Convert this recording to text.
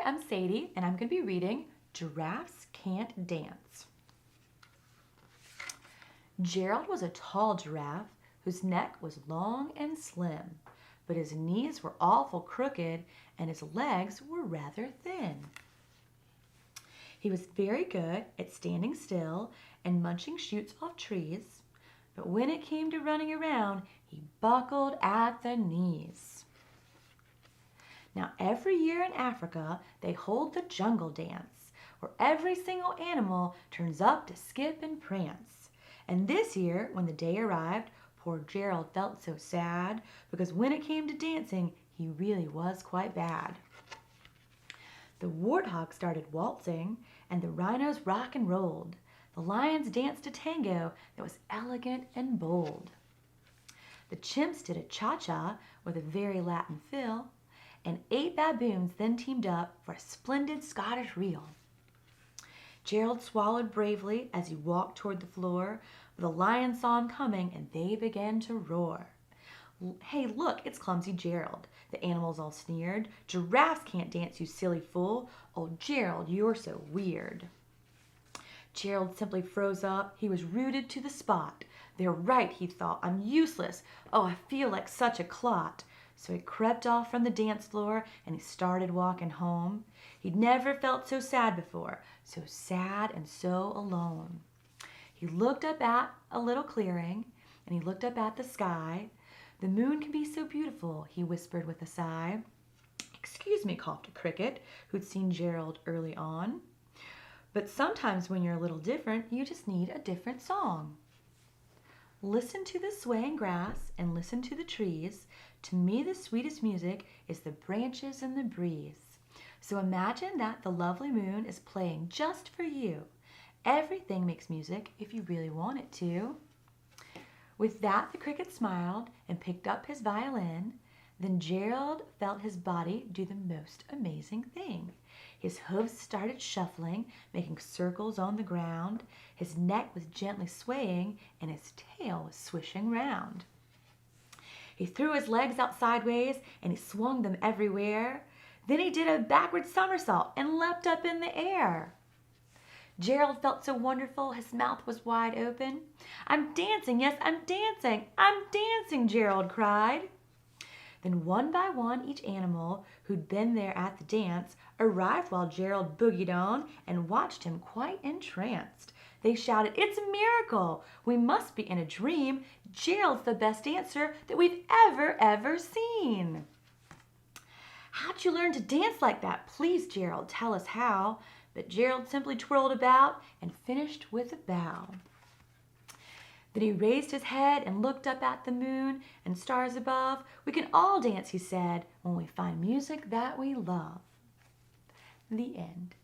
I'm Sadie, and I'm going to be reading Giraffes Can't Dance. Gerald was a tall giraffe whose neck was long and slim, but his knees were awful crooked and his legs were rather thin. He was very good at standing still and munching shoots off trees, but when it came to running around, he buckled at the knees. Now, every year in Africa, they hold the jungle dance, where every single animal turns up to skip and prance. And this year, when the day arrived, poor Gerald felt so sad, because when it came to dancing, he really was quite bad. The warthog started waltzing, and the rhinos rock and rolled. The lions danced a tango that was elegant and bold. The chimps did a cha-cha with a very Latin fill, and 8 baboons then teamed up for a splendid Scottish reel. Gerald swallowed bravely as he walked toward the floor, but the lions saw him coming and they began to roar. "Hey, look, it's clumsy Gerald," the animals all sneered. "Giraffes can't dance, you silly fool. Oh, Gerald, you're so weird." Gerald simply froze up. He was rooted to the spot. "They're right," he thought. "I'm useless. Oh, I feel like such a clot." So he crept off from the dance floor and he started walking home. He'd never felt so sad before, so sad and so alone. He looked up at a little clearing and he looked up at the sky. "The moon can be so beautiful," he whispered with a sigh. "Excuse me," coughed a cricket who'd seen Gerald early on. "But sometimes when you're a little different, you just need a different song. Listen to the swaying grass and listen to the trees. To me the sweetest music is the branches and the breeze. So imagine that the lovely moon is playing just for you. Everything makes music if you really want it to." With that, the cricket smiled and picked up his violin. Then Gerald felt his body do the most amazing thing. His hooves started shuffling, making circles on the ground. His neck was gently swaying, and his tail was swishing round. He threw his legs out sideways, and he swung them everywhere. Then he did a backward somersault and leapt up in the air. Gerald felt so wonderful, his mouth was wide open. "I'm dancing, yes, I'm dancing, I'm dancing," Gerald cried. Then one by one each animal who'd been there at the dance arrived while Gerald boogied on and watched him quite entranced. They shouted, "It's a miracle! We must be in a dream! Gerald's the best dancer that we've ever seen!" "How'd you learn to dance like that? Please, Gerald, tell us how." But Gerald simply twirled about and finished with a bow. Then he raised his head and looked up at the moon and stars above. "We can all dance," he said, "when we find music that we love." The end.